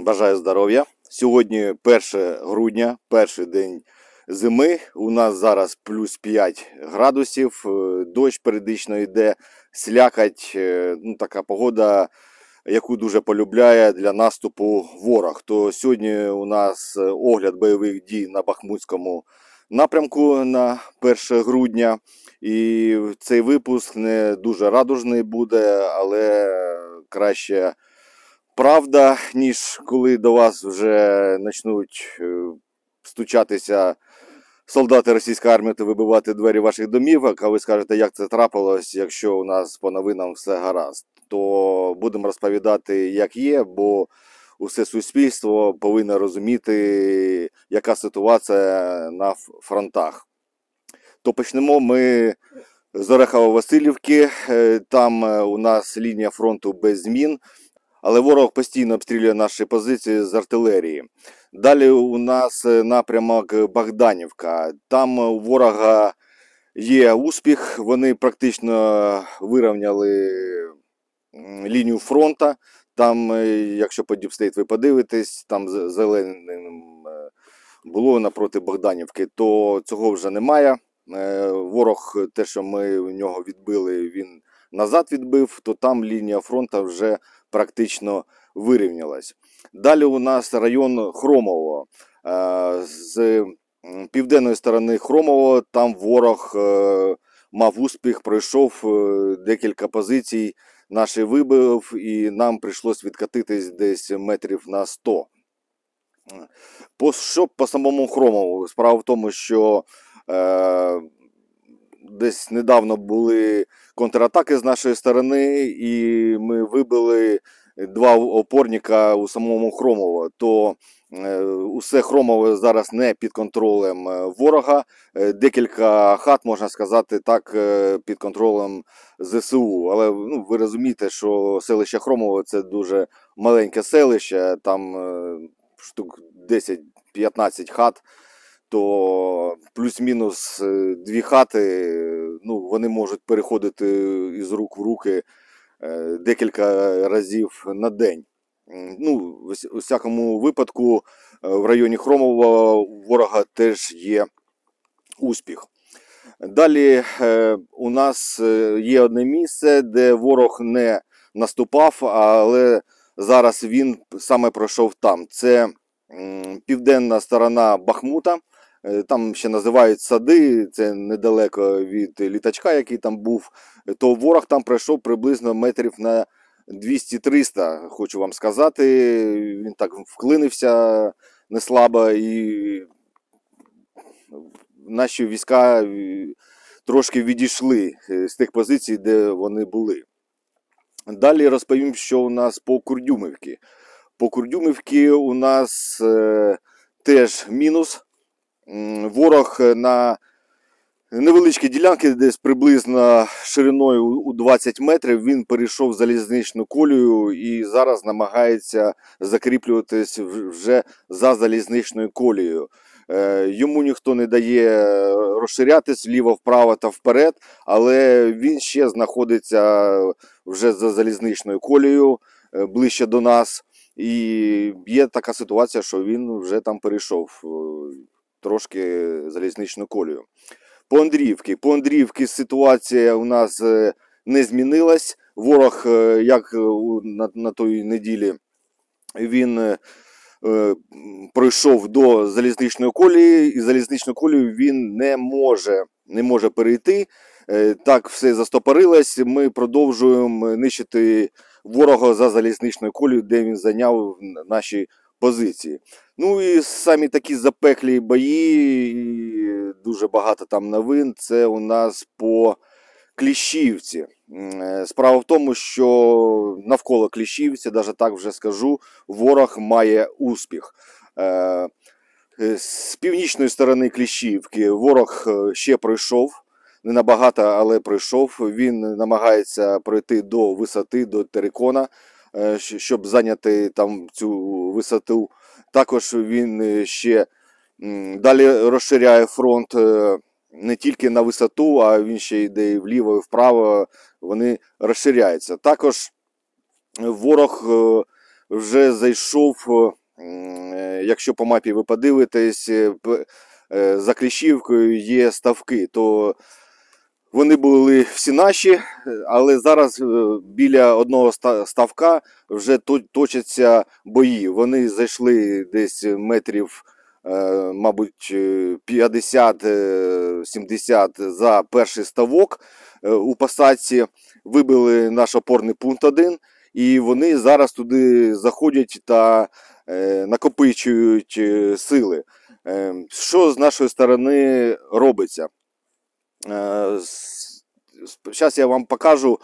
Бажаю здоров'я. Сьогодні 1 грудня, перший день зими. У нас зараз плюс 5 градусів, дощ періодично йде, слякоть. Така погода, яку дуже полюбляє для наступу ворог. То сьогодні у нас огляд бойових дій на Бахмутському напрямку на 1 грудня. І цей випуск не дуже радужний буде, але краще правда, ніж коли до вас вже почнуть стучатися солдати російської армії та вибивати двері ваших домівок, а ви скажете, як це трапилось, якщо у нас по новинам все гаразд. То будемо розповідати, як є, бо усе суспільство повинно розуміти, яка ситуація на фронтах. То почнемо ми з Орехово-Василівки. Там у нас лінія фронту без змін. Але ворог постійно обстрілює наші позиції з артилерії. Далі у нас напрямок Богданівка. Там у ворога є успіх, вони практично вирівняли лінію фронту. Там, якщо по Діпстейт ви подивитесь, там зеленим було напроти Богданівки, то цього вже немає. Ворог, те, що ми у нього відбили, він назад відбив, то там лінія фронту вже практично вирівнялась. Далі у нас район Хромово. З південної сторони Хромово там ворог мав успіх, пройшов декілька позицій, наші вибив, і нам прийшлось відкатитись десь метрів на 100. Що по самому Хромову? Справа в тому, що десь недавно були контратаки з нашої сторони, і ми вибили 2 опорника у самому Хромово. То усе Хромове зараз не під контролем ворога. Декілька хат, можна сказати так, під контролем ЗСУ. Але ви розумієте, що селище Хромове – це дуже маленьке селище, там штук 10-15 хат. То плюс-мінус 2 хати, вони можуть переходити із рук в руки декілька разів на день. У всякому випадку в районі Хромова у ворога теж є успіх. Далі у нас є одне місце, де ворог не наступав, але зараз він саме пройшов там. Це південна сторона Бахмута. Там ще називають Сади, це недалеко від літачка, який там був. То ворог там пройшов приблизно метрів на 200-300, хочу вам сказати. Він так вклинився неслабо, і наші війська трошки відійшли з тих позицій, де вони були. Далі розповім, що у нас по Курдюмівці. По Курдюмівці у нас теж мінус. Ворог на невеличкій ділянці, десь приблизно шириною у 20 метрів, він перейшов залізничну колію і зараз намагається закріплюватись вже за залізничною колією. Йому ніхто не дає розширятись вліво-вправо та вперед, але він ще знаходиться вже за залізничною колією, ближче до нас. І є така ситуація, що він вже там перейшов трошки залізничну колію. По Андріївці ситуація у нас не змінилась. Ворог, як на той неділі, він пройшов до залізничної колії, і залізничну колію він не може перейти. Так все застопорилось. Ми продовжуємо нищити ворога за залізничною колією, де він зайняв наші позиції. І самі такі запеклі бої, і дуже багато там новин, це у нас по Кліщівці. Справа в тому, що навколо Кліщівці, навіть так вже скажу, ворог має успіх. З північної сторони Кліщівки ворог ще пройшов, не набагато, але пройшов. Він намагається пройти до висоти, до Терикона, щоб зайняти там цю висоту. Також він ще далі розширяє фронт не тільки на висоту, а він ще йде і вліво, і вправо, вони розширяються. Також ворог вже зайшов, якщо по мапі ви подивитесь, за Кліщівкою є ставки, то вони були всі наші, але зараз біля одного ставка вже точаться бої. Вони зайшли десь метрів, мабуть, 50-70 за перший ставок у посадці, вибили наш опорний пункт 1, і вони зараз туди заходять та накопичують сили. Що з нашої сторони робиться? Зараз я вам покажу,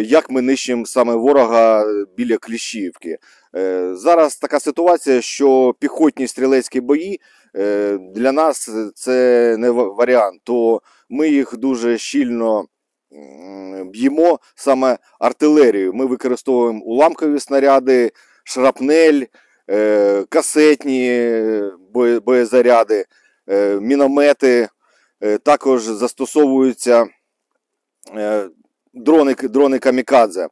як ми нищимо саме ворога біля Кліщівки. Зараз така ситуація, що піхотні стрілецькі бої для нас це не варіант, то ми їх дуже щільно б'ємо, саме артилерію. Ми використовуємо уламкові снаряди, шрапнель, касетні боєзаряди, міномети. Також застосовуються дрони камікадзе.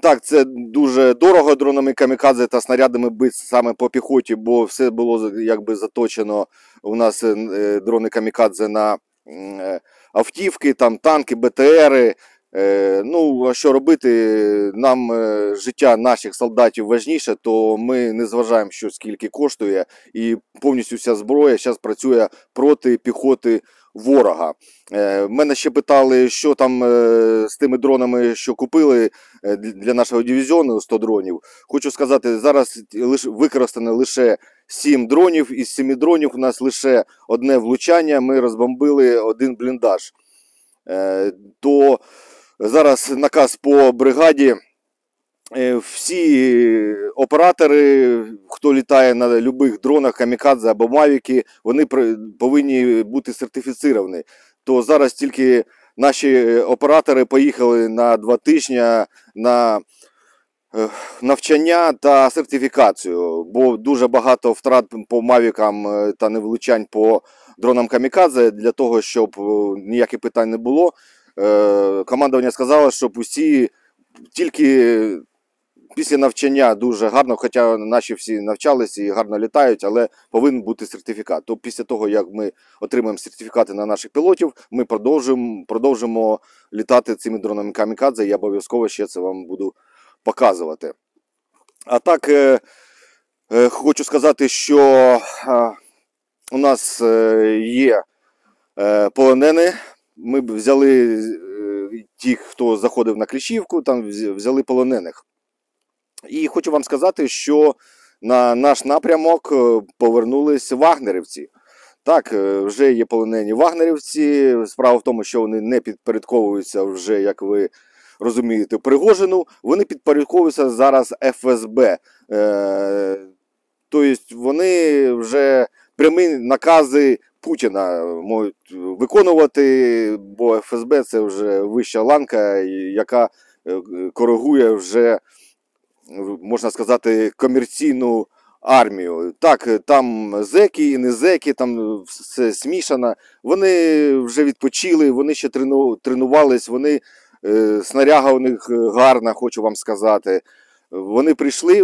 Так, це дуже дорого дронами камікадзе та снарядами бити саме по піхоті, бо все було якби заточено у нас дрони камікадзе на автівки, там танки, БТРи. Ну, а що робити? Нам життя наших солдатів важніше, то ми не зважаємо, що скільки коштує, і повністю вся зброя зараз працює проти піхоти ворога. Мене ще питали, що там з тими дронами, що купили для нашого дивізіону, 100 дронів. Хочу сказати, зараз використано лише 7 дронів, із 7 дронів у нас лише одне влучання, ми розбомбили один бліндаж. То зараз наказ по бригаді. Всі оператори, хто літає на будь-яких дронах, камікадзе або мавіки, вони повинні бути сертифіціровані. То зараз тільки наші оператори поїхали на 2 тижні на навчання та сертифікацію, бо дуже багато втрат по мавікам та невлучань по дронам камікадзе. Для того, щоб ніяких питань не було, командування сказало, щоб усі тільки після навчання дуже гарно, хоча наші всі навчалися і гарно літають, але повинен бути сертифікат. То після того, як ми отримаємо сертифікати на наших пілотів, ми продовжимо літати цими дронами камікадзе, я обов'язково ще це вам буду показувати. А так, хочу сказати, що у нас є полонені. Ми взяли тих, хто заходив на Кліщівку, там взяли полонених. І хочу вам сказати, що на наш напрямок повернулись вагнерівці. Так, вже є полонені вагнерівці. Справа в тому, що вони не підпорядковуються вже, як ви розумієте, Пригожину. Вони підпорядковуються зараз ФСБ. Тобто вони вже прямі накази Путіна можуть виконувати, бо ФСБ це вже вища ланка, яка коригує вже, можна сказати, комерційну армію. Так, там зеки і не зеки, там все смішано. Вони вже відпочили, вони ще тренувались, снаряга у них гарна, хочу вам сказати. Вони прийшли,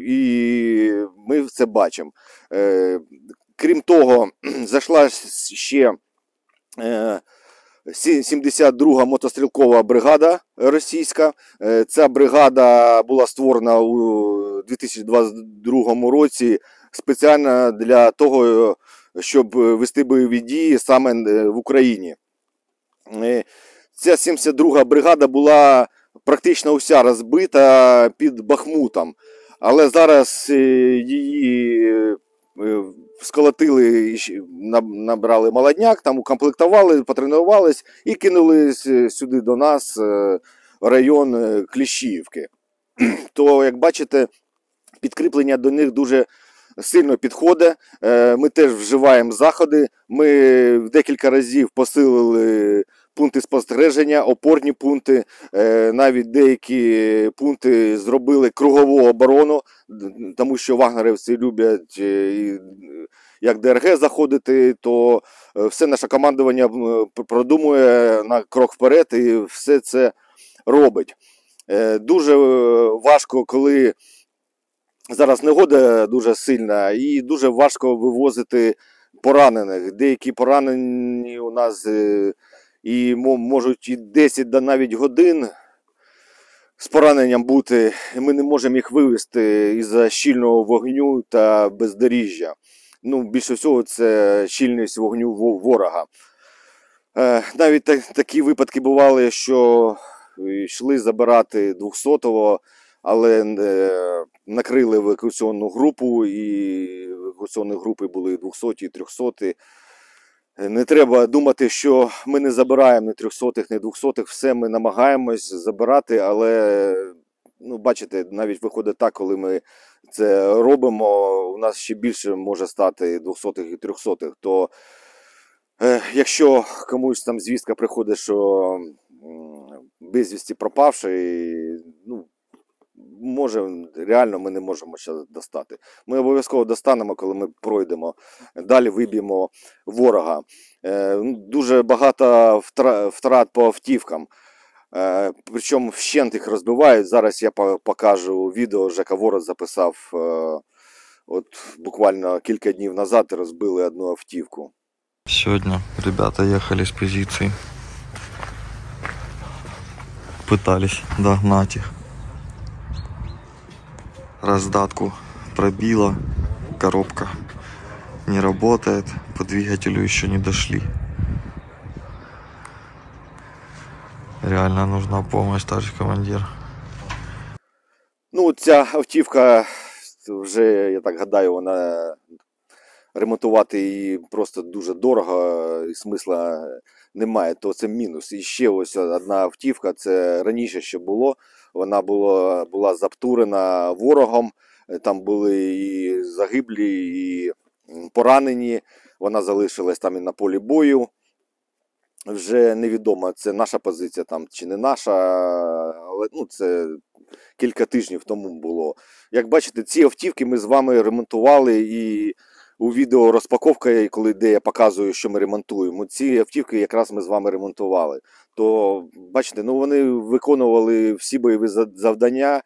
і ми це бачимо. Крім того, зайшла ще 72-га мотострілкова бригада російська. Ця бригада була створена у 2022 році спеціально для того, щоб вести бойові дії саме в Україні. Ця 72-га бригада була практично вся розбита під Бахмутом, але зараз її сколотили, набрали молодняк, там укомплектували, потренувались і кинули сюди до нас в район Кліщівки. То, як бачите, підкріплення до них дуже сильно підходить. Ми теж вживаємо заходи. Ми в декілька разів посилили пункти спостереження, опорні пункти, навіть деякі пункти зробили кругову оборону, тому що вагнерівці люблять як ДРГ заходити, то все наше командування продумує на крок вперед і все це робить. Дуже важко, коли Зараз негода дуже сильна і дуже важко вивозити поранених. Деякі поранені у нас і можуть і 10 до навіть годин з пораненням бути. Ми не можемо їх вивезти із-за щільного вогню та бездоріжжя. Ну, більше всього це щільність вогню ворога. Навіть такі випадки бували, що йшли забирати 200-го, але накрили евакуаційну групу, і евакуаційні групи були 200-ті і 300-ті. Не треба думати, що ми не забираємо ні 300-х, ні 200-х, все ми намагаємось забирати, але, ну, бачите, навіть виходить так, коли ми це робимо, у нас ще більше може стати 200-х і 300-х, то якщо комусь там звістка приходить, що безвісті пропавший, ну, може, реально ми не можемо ще достати. Ми обов'язково достанемо, коли ми пройдемо. Далі виб'ємо ворога. Дуже багато втрат по автівкам. Причому вщент їх розбивають. Зараз я покажу відео, Жека Ворот записав. От буквально кілька днів назад розбили одну автівку. Сегодня ребята ехали с позиции. Пытались догнать их. Раздатку пробило. Коробка не работает. По двигателю еще не дошли. Реально нужна помощь, товарищ командир. Ну, ця автівка вже, я так гадаю, вона ремонтувати її просто дуже дорого і смисла немає, то це мінус. І ще ось одна автівка, це раніше ще було, вона була заптурена ворогом, там були і загиблі, і поранені, вона залишилась там і на полі бою. Вже невідомо, це наша позиція там чи не наша, але ну, це кілька тижнів тому було. Як бачите, ці автівки ми з вами ремонтували, і у відео розпаковка, де я показую, що ми ремонтуємо, ці автівки якраз ми з вами ремонтували. То, бачите, ну вони виконували всі бойові завдання,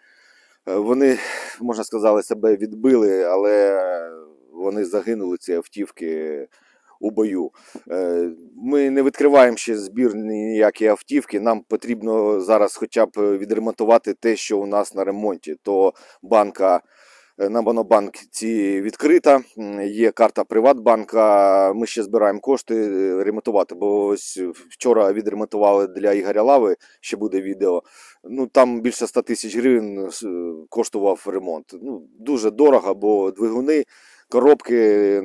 вони, можна сказати, себе відбили, але вони загинули, ці автівки, у бою. Ми не відкриваємо ще збір ніякі автівки, нам потрібно зараз хоча б відремонтувати те, що у нас на ремонті. То банка на Монобанці відкрита, є карта Приватбанка, ми ще збираємо кошти ремонтувати, бо ось вчора відремонтували для Ігоря Лави, ще буде відео, ну там більше 100 тисяч гривень коштував ремонт. Ну, дуже дорого, бо двигуни, коробки,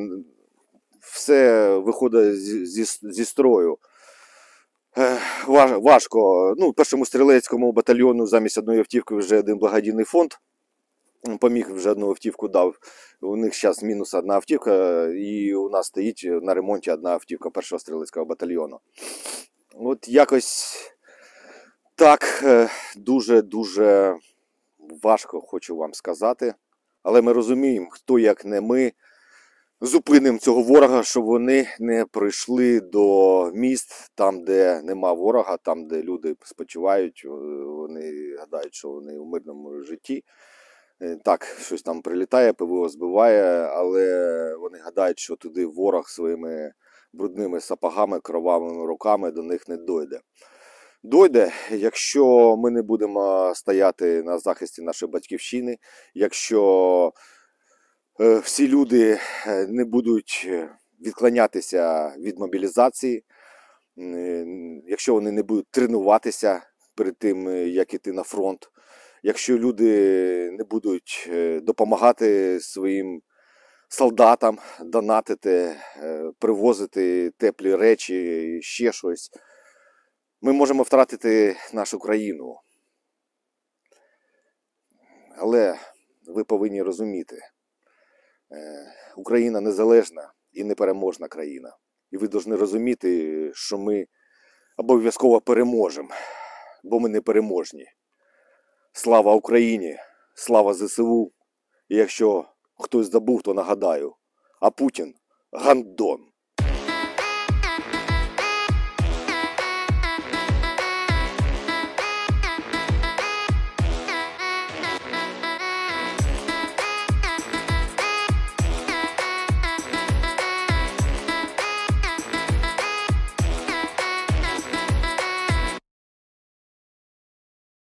все виходить зі строю. Важко. Ну, першому стрілецькому батальйону замість одної автівки вже один благодійний фонд поміг, вже одну автівку дав. У них зараз мінус одна автівка, і у нас стоїть на ремонті одна автівка першого стрілецького батальйону. От якось так, дуже-дуже важко, хочу вам сказати. Але ми розуміємо, хто як не ми зупинимо цього ворога, щоб вони не прийшли до міст, там, де нема ворога, там, де люди спочивають, вони гадають, що вони у мирному житті. Так, щось там прилітає, ПВО збиває, але вони гадають, що туди ворог своїми брудними сапогами, кровавими руками до них не дойде. Дойде, якщо ми не будемо стояти на захисті нашої батьківщини, якщо всі люди не будуть відклонятися від мобілізації, якщо вони не будуть тренуватися перед тим, як іти на фронт, якщо люди не будуть допомагати своїм солдатам, донатити, привозити теплі речі, ще щось, ми можемо втратити нашу країну. Але ви повинні розуміти, Україна незалежна і непереможна країна. І ви повинні розуміти, що ми обов'язково переможемо, бо ми непереможні. Слава Україні, слава ЗСУ. І якщо хтось забув, то нагадаю, а Путін – гандон.